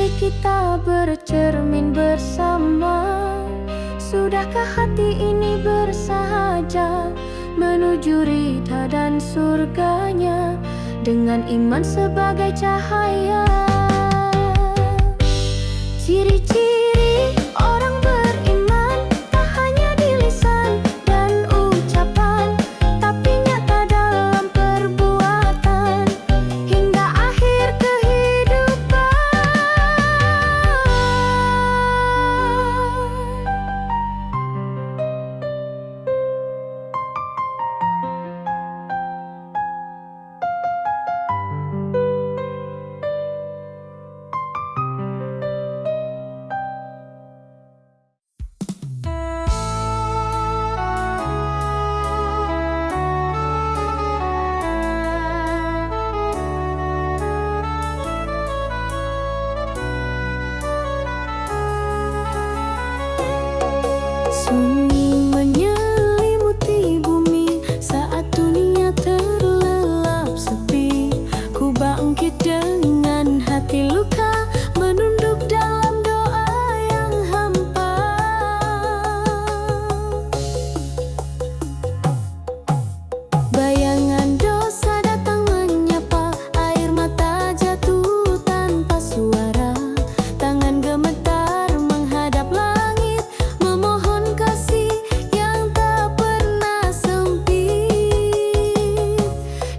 Mari kita bercermin bersama. Sudahkah hati ini bersahaja menuju ridha dan surganya dengan iman sebagai cahaya? Ciri-ciri orang beriman tak hanya di lisan dan ucapan, tapi nyata dalam perbuatan hingga akhir kehidupan. Sunyi menyelimuti bumi saat dunia terlelap sepi. Ku bangkit dengan hati luka, menunduk dalam doa yang hampa. Bayangan dosa datang menyapa, air mata jatuh tanpa suara. Tangan gemetar menghadap langit, memohon kasih yang tak pernah sempit.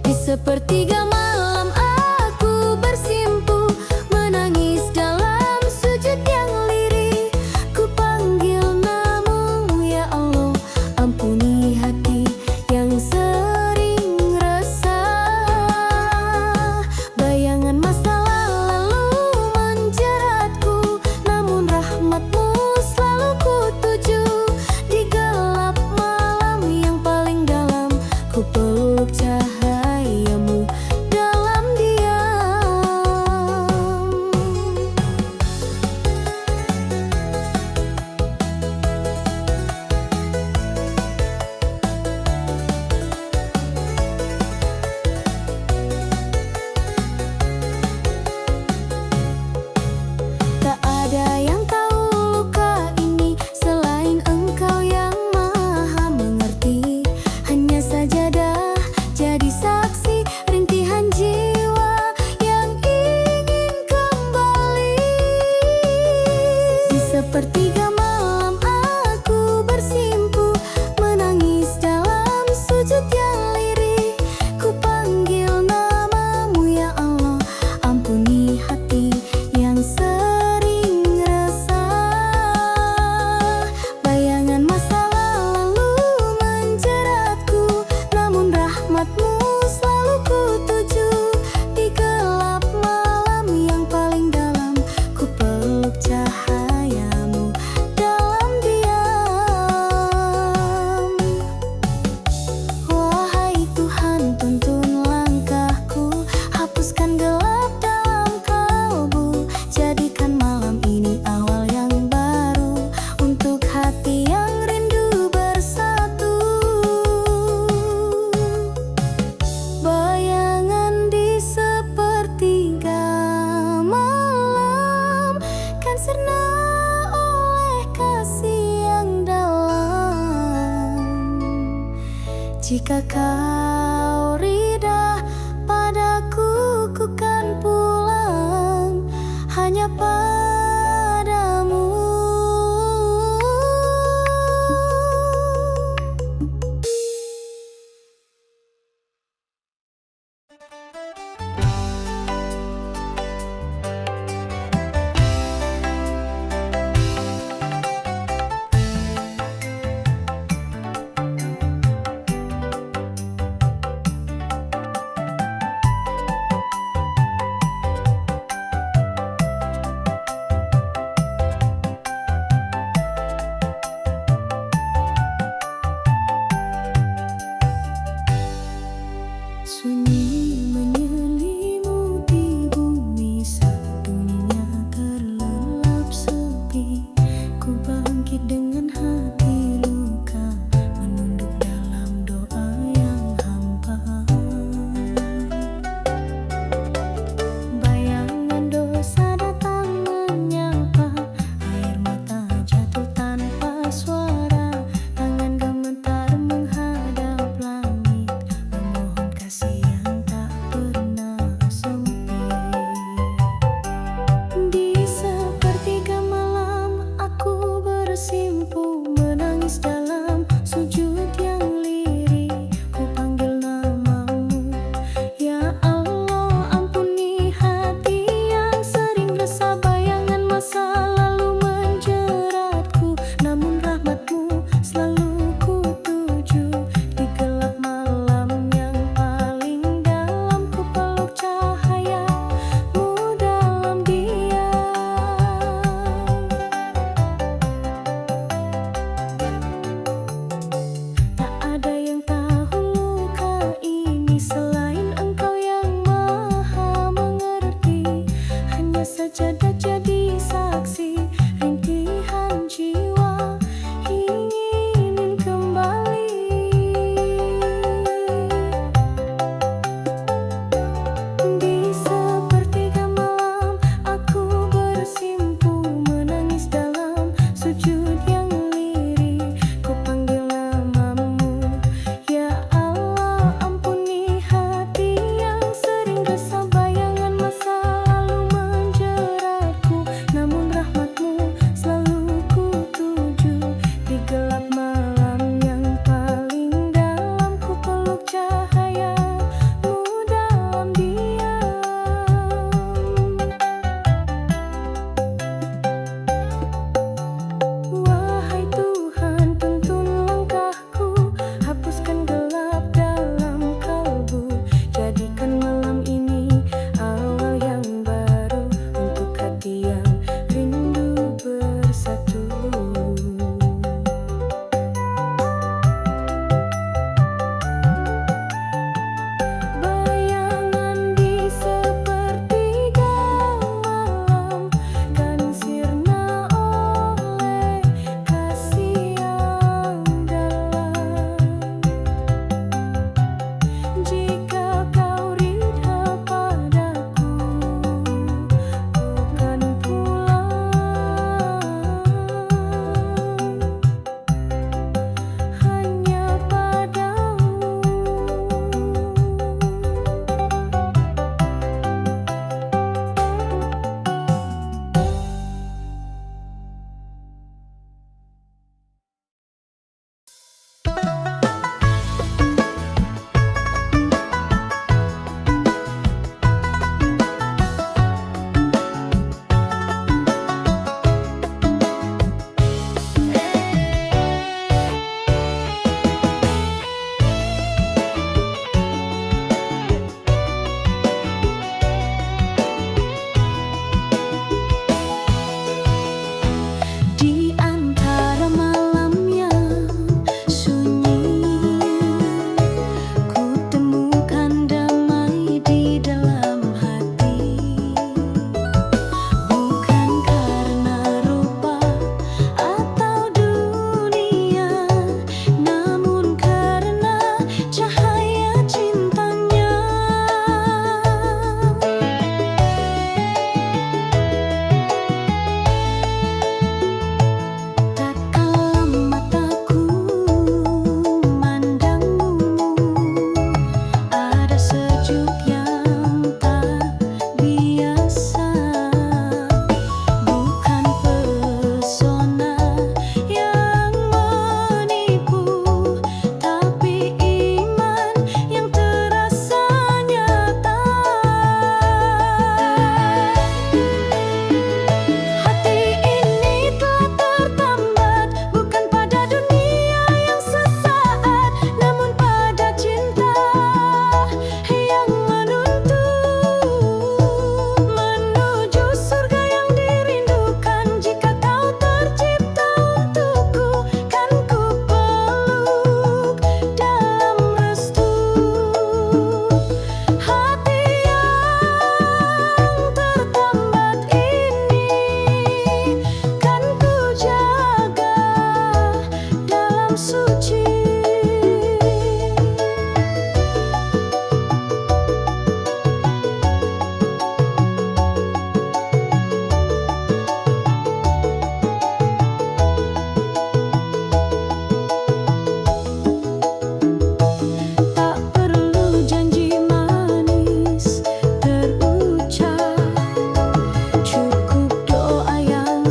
Di sepertiga malam aku bersimpuh, menangis dalam sujud yang lirih. Ku panggil namamu ya Allah, ampuni hati yang sering resah. Bayangan masa lalu menjeratku, namun rahmatmu selalu ku tuju. Di gelap malam yang paling dalam, ku peluk cahayamu dalam diam. Tak ada yang tahu luka ini selain Engkau yang maha mengerti. Hanya sajadah jadi saksi rintihan jiwa yang ingin kembali. Di sepertiga malam aku bersimpuh, menangis dalam sujud yang lirih. Ku panggil namamu ya Allah, ampuni hati yang sering resah. Bayangan masa lalu menjeratku, namun rahmatmu selalu ku tuju. Di gelap malam yang paling dalam, ku peluk cahayamu dalam diam. Wahai Tuhan, tuntun langkahku, hapuskan gelap dalam kalbu. Jadikan malam ini awal yang baru untuk hati yang rindu bersatu. Bayangan di sepertiga malam kan sirna oleh kasih yang dalam. Jika kau ridha padaku, ku kan pulang hanya padamu.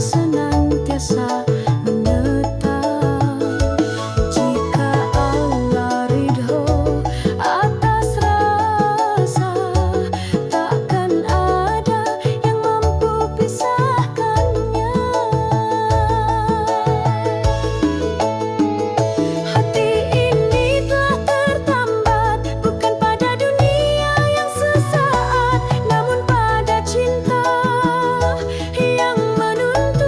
senantiasa menetap. Jika Allah ridho atas rasa, takkan ada yang mampu pisahkannya. Hati ini telah tertambat bukan pada dunia yang sesaat, namun pada cinta yang menuntun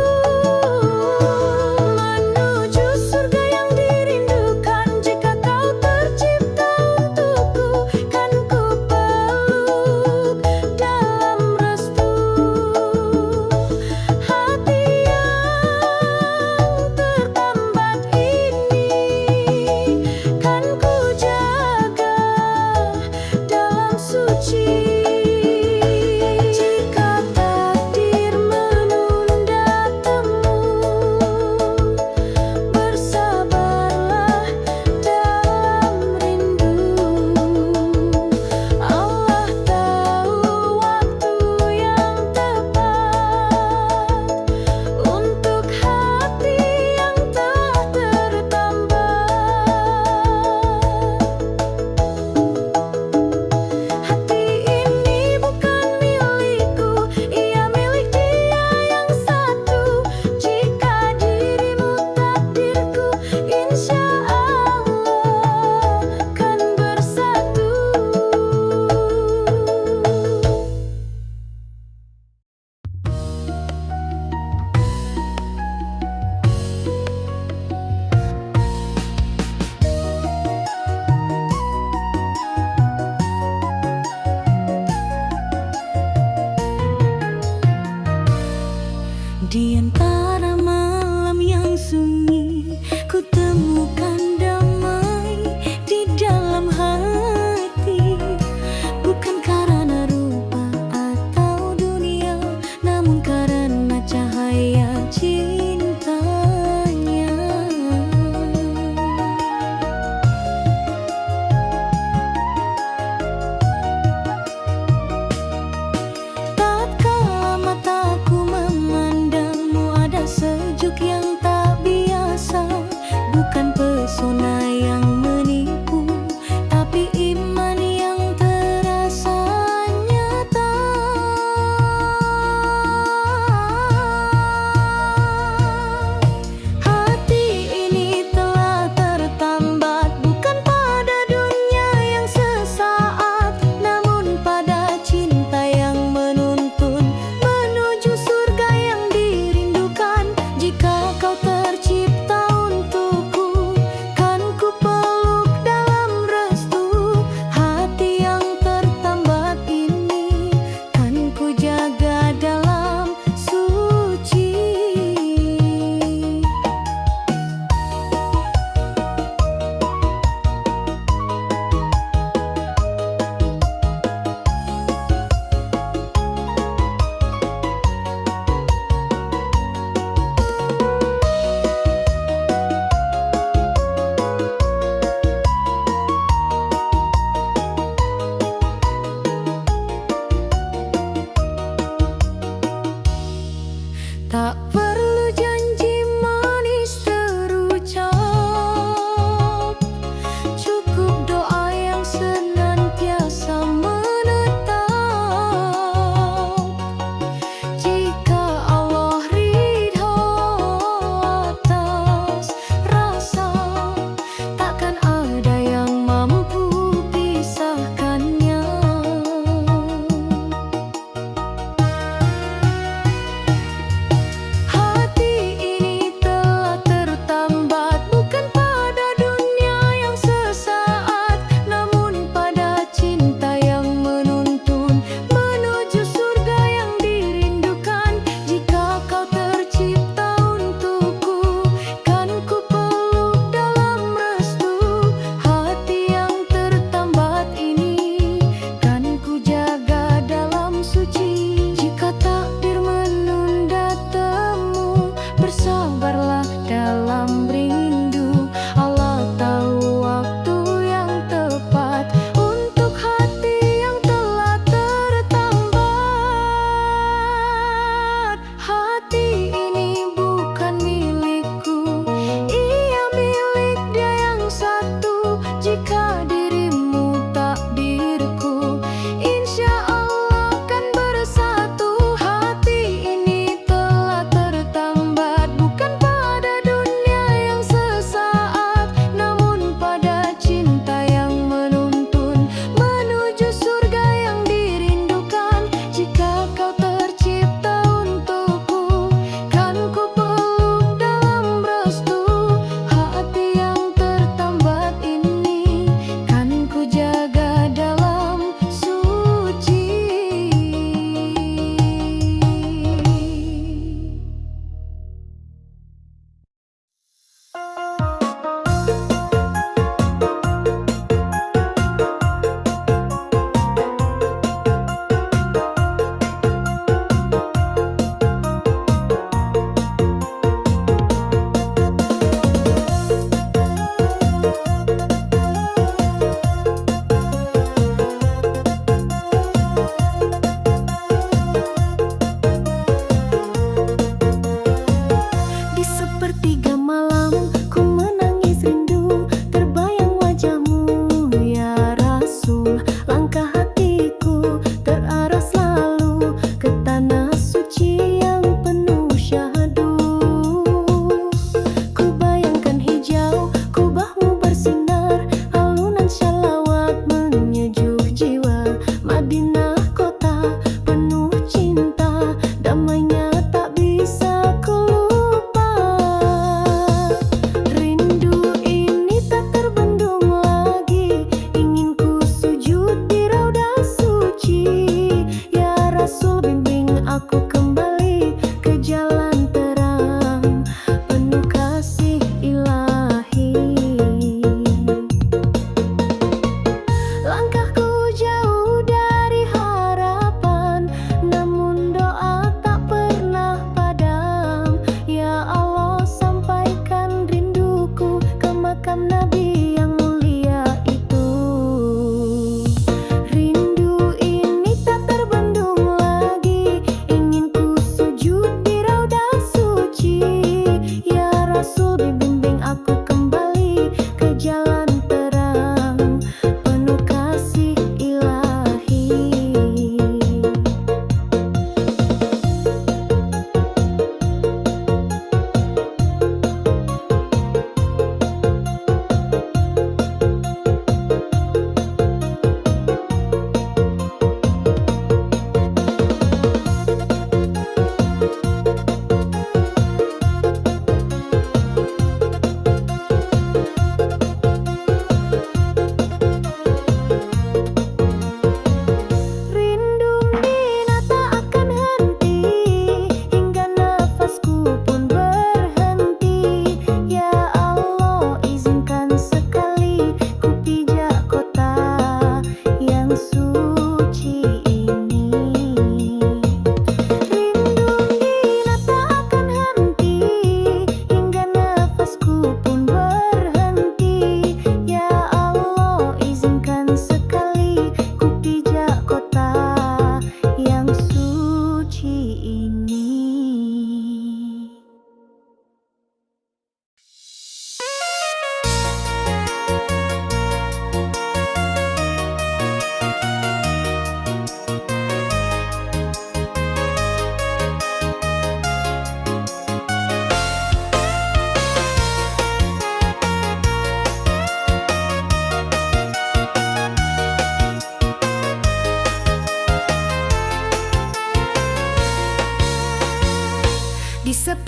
menuju surga yang dirindukan. Jika kau tercipta untukku, kan ku peluk dalam restu. Hati yang tertambat ini kan ku jaga dalam suci. Jika takdir menunda temu, bersabarlah dalam rindu. Allah tahu waktu yang tepat untuk hati yang telah tertambat. Hati ini bukan milikku, ia milik Dia yang satu. Jika dirimu takdirku, insya Allah kan bersatu. Di antara malam yang sunyi, ku temukan damai di dalam hati. Bukan karena rupa atau dunia, namun karena cahaya cintanya. Tatkala mataku memandangmu, ada sejuk yang tak biasa. Bukan pesona yang menipu, tapi iman yang terasa nyata. Hati ini telah tertambat bukan pada dunia yang sesaat, namun pada cinta yang menuntun menuju surga yang dirindukan. Jika kau tercipta untukku, kan ku peluk dalam restu. Hati yang tertambat ini kan ku jaga dalam suci. Tak perlu janji manis terucap, cukup doa yang senantiasa menetap. Jika Allah ridho atas rasa, takkan ada yang mampu pisahkannya.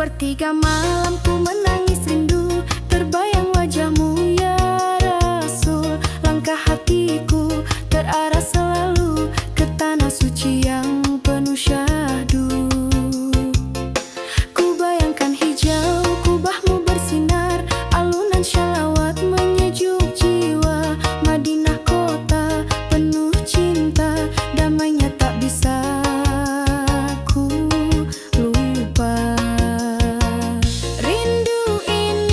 Sepertiga malam ku menangis rindu, terbayang wajahmu ya Rasul. Langkah hatiku terarah selalu ke tanah suci yang penuh syahdu. Ku bayangkan hijau kubahmu bersinar, alunan syalawat menyejuk jiwa. Madinah kota penuh cinta, damainya tak bisa ku lupa. Rindu ini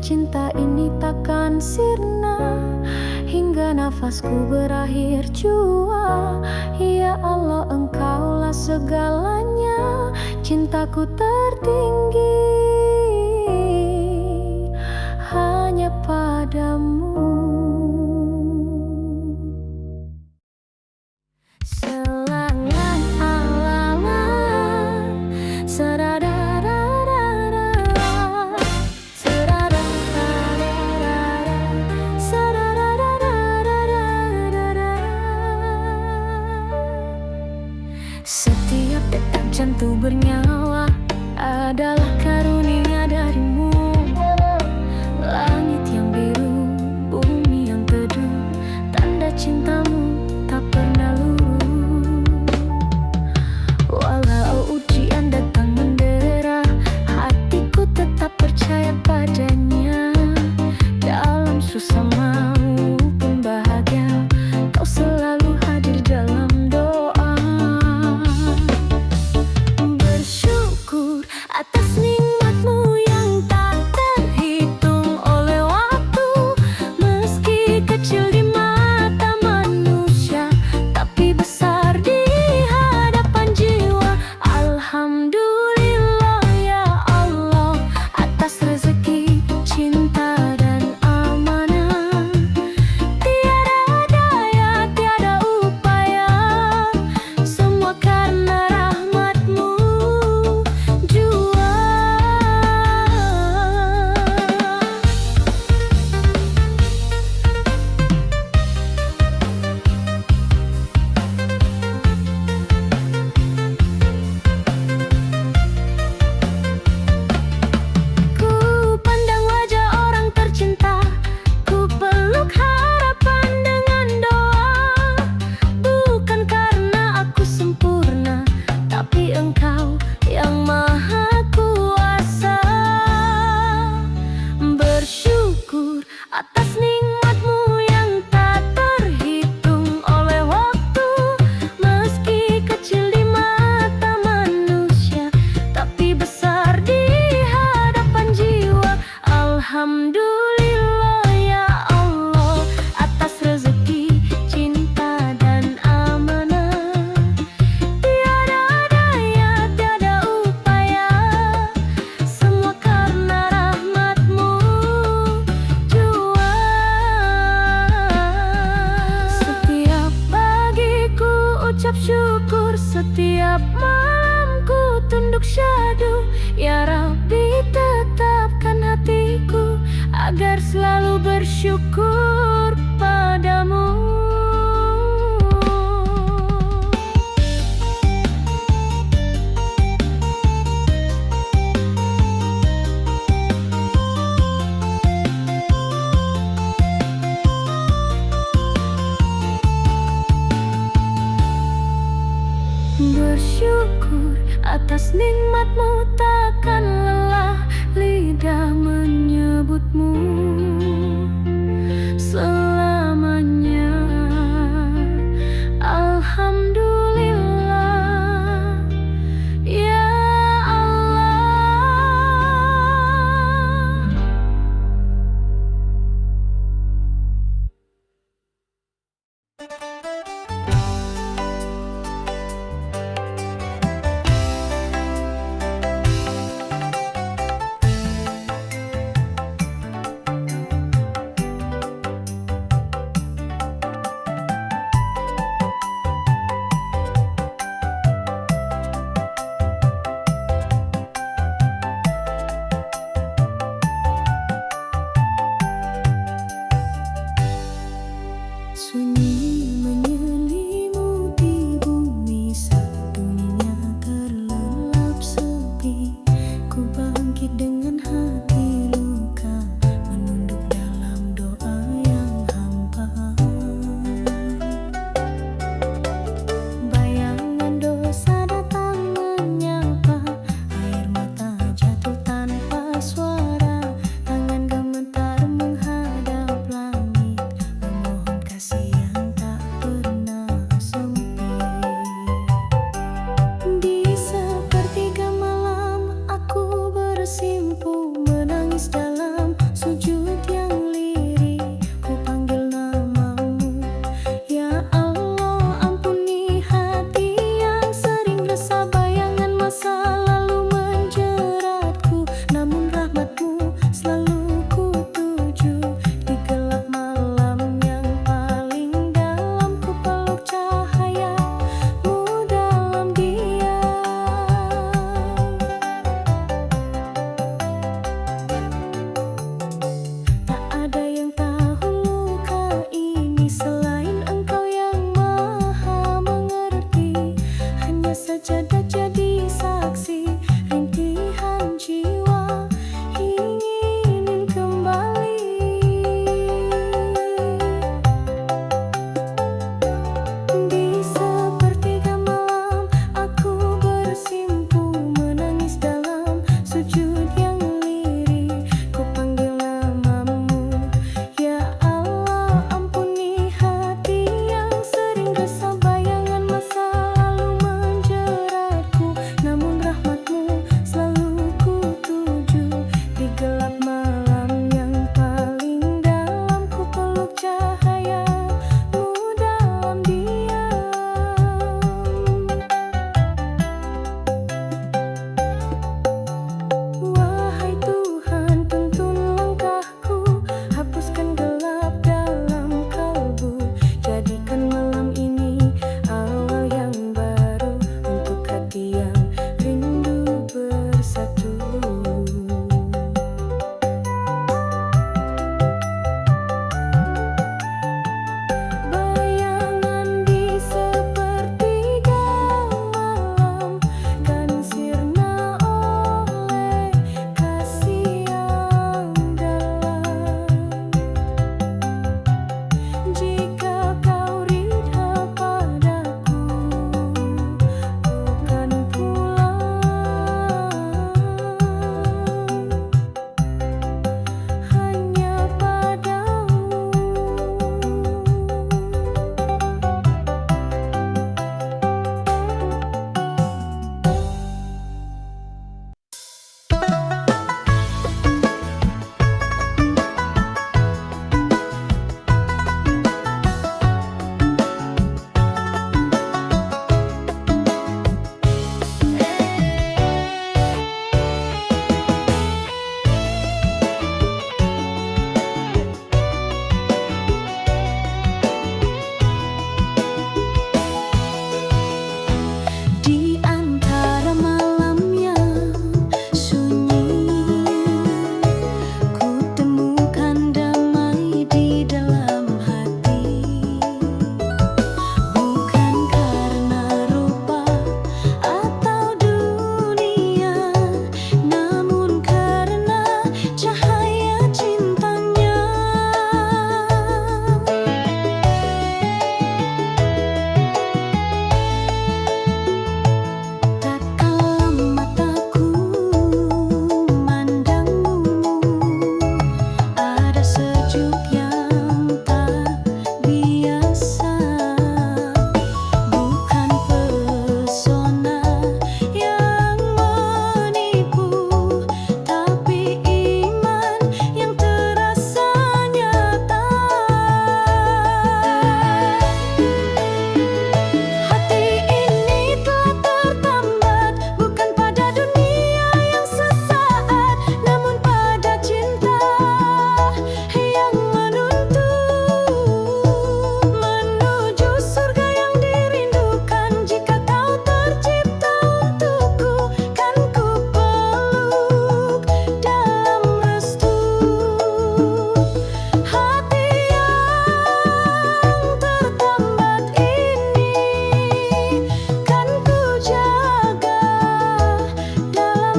cinta ini takkan sirna hingga nafasku berakhir jua. Ya Allah, Engkaulah segalanya, cintaku tertinggi hanya padamu. Selangan alalan, sadadadadadada, sadadadadadada, sadadadadadada. Setiap detak jantung bernyawa adalah karunia darimu. Langit yang biru, bumi yang teduh, tanda cintamu tak pernah luruh. Walau ujian datang mendera, hatiku tetap percaya padanya. Dalam susah maupun bahagia, kau selalu hadir dalam doa. Bersyukur atas nikmatmu yang tak terhitung oleh waktu. Meski kecil di mata manusia, tapi besar di hadapan jiwa. Alhamdulillah ya Allah atas rezeki, cinta dan amanah. Tiada daya, tiada upaya, semua karena rahmatmu jua. Ku pandang wajah orang tercinta, ku peluk harapan dengan doa. Bukan karena aku sempurna, tapi Engkau yang maha kuasa. Bersyukur atas nikmatmu yang tak terhitung oleh waktu. Meski kecil di mata manusia, tapi besar di hadapan jiwa. Alhamdulillah ya Allah atas rezeki, cinta dan amanah. Tiada daya, tiada upaya, semua karena rahmatmu jua. Setiap pagiku ucap syukur, setiap malamku tunduk syahdu. Ya Rabbi, tetapkan hatiku agar selalu bersyukur padamu. Bersyukur atas nikmatmu, takkan lelah lidah menyebutmu selamanya. Alhamdulillah ya Allah.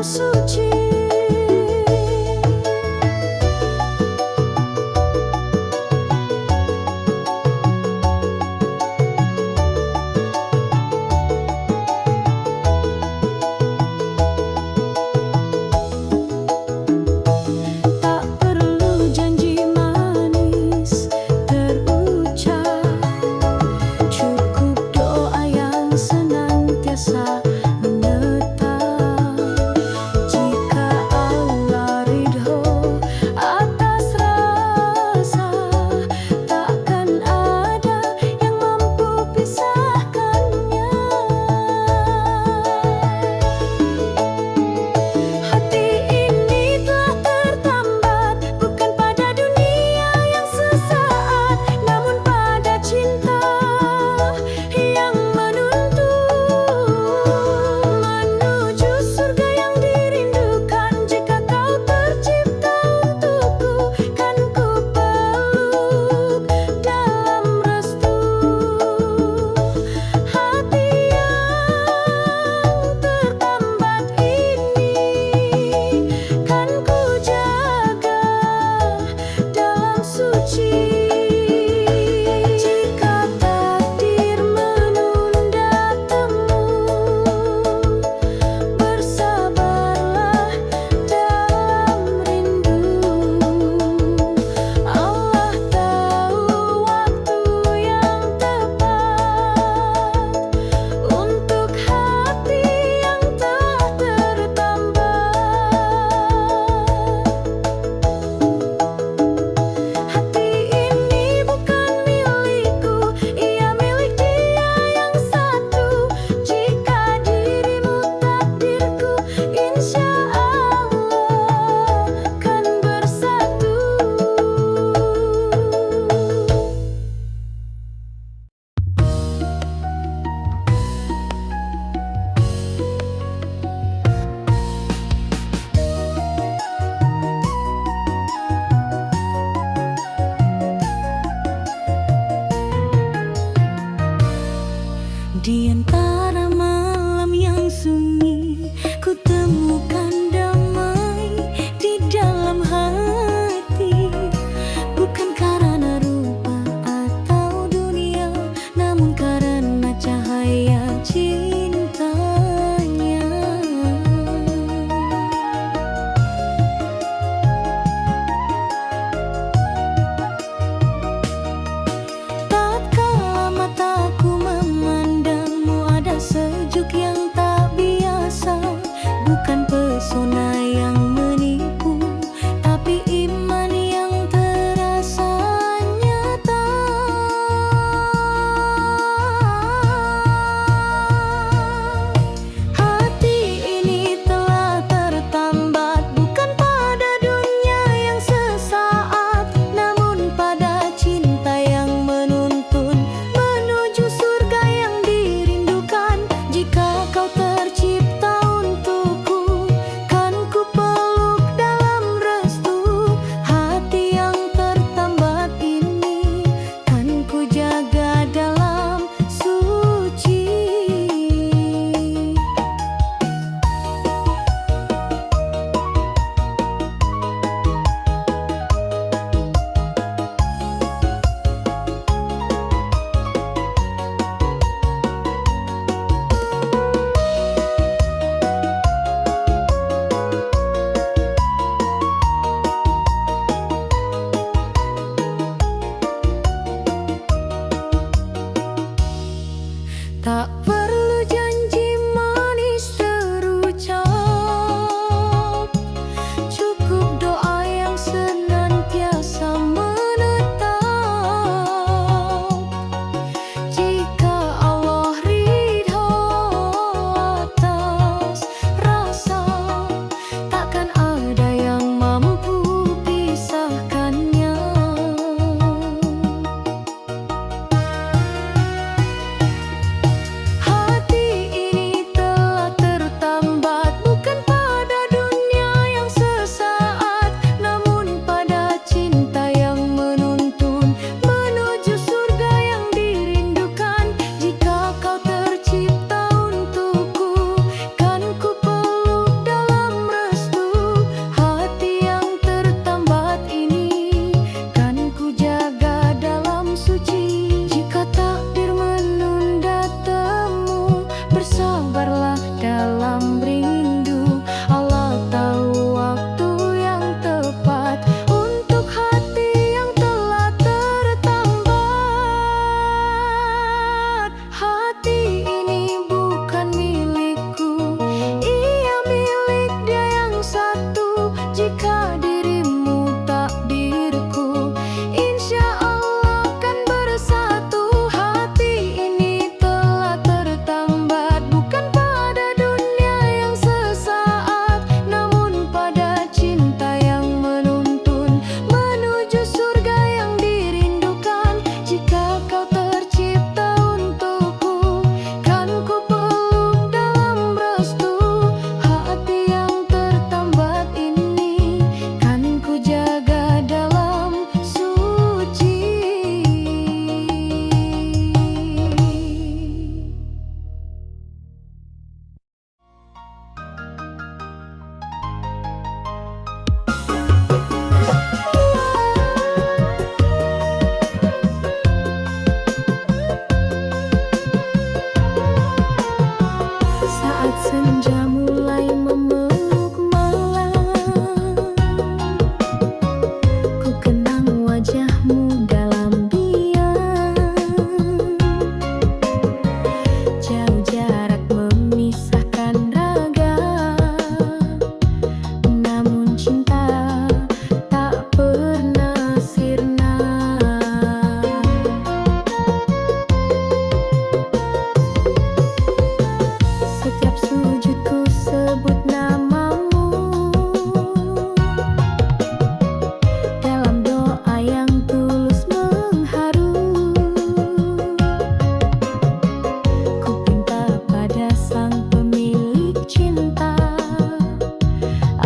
suci. Tak perlu janji manis terucap, cukup doa yang senantiasa menetap. Jika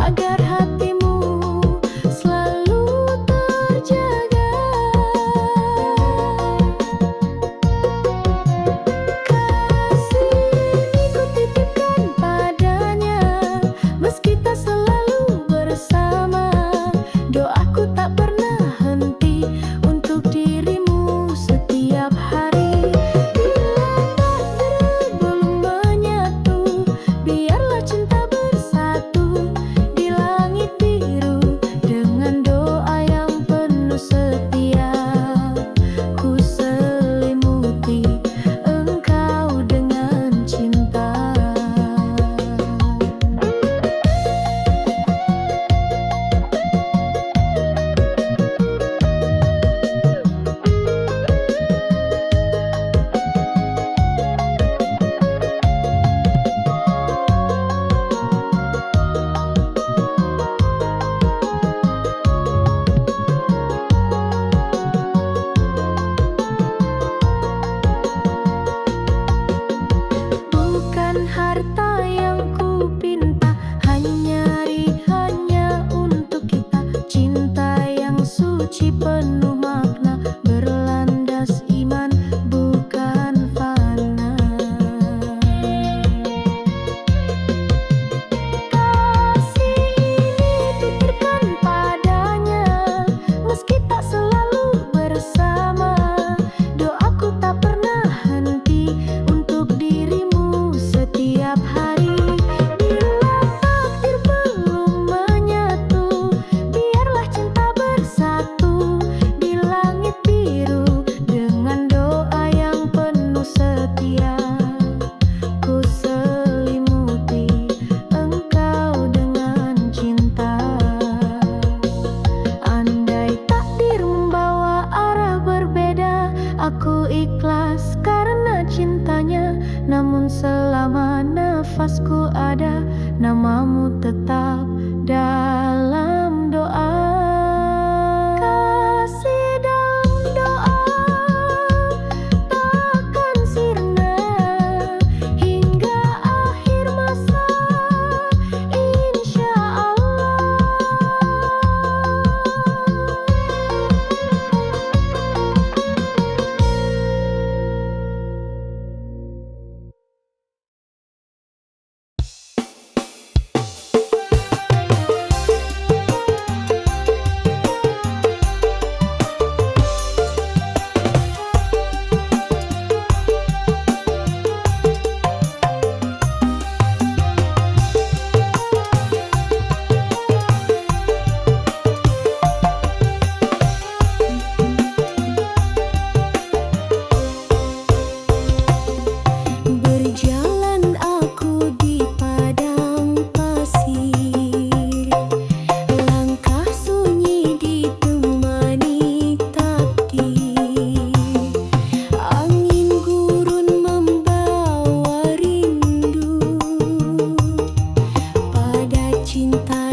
agar hatimu selalu terjaga. Kasih ini ku titipkan padanya, meski tak selalu bersama. Doaku tak pernah henti untuk dirimu setiap hari. Bila takdir belum menyatu, biarlah cinta bersatu di langit biru. Dengan doa yang penuh setia, ku selimuti engkau dengan cinta. Bukan harta yang ku pinta, hanya untuk kita. Cinta yang suci penuh makna, berlandas iman bukan fana. Kasih ini tuturkan padanya, meski tak selalu bersama. Doaku tak pernah henti untuk dirimu setiap hari. Bila takdir belum menyatu, biarlah cinta bersatu di langit biru. Dengan doa yang penuh setia, ku selimuti engkau dengan cinta. Andai takdir membawa arah berbeda, aku ikhlas karena cintanya. Namun selama nafasku ada, namamu tetap dalam doa. Kasih dalam doa takkan sirna hingga akhir masa, insya Allah. Berjalan aku di padang pasir, langkah sunyi ditemani takdir. Angin gurun membawa rindu pada cinta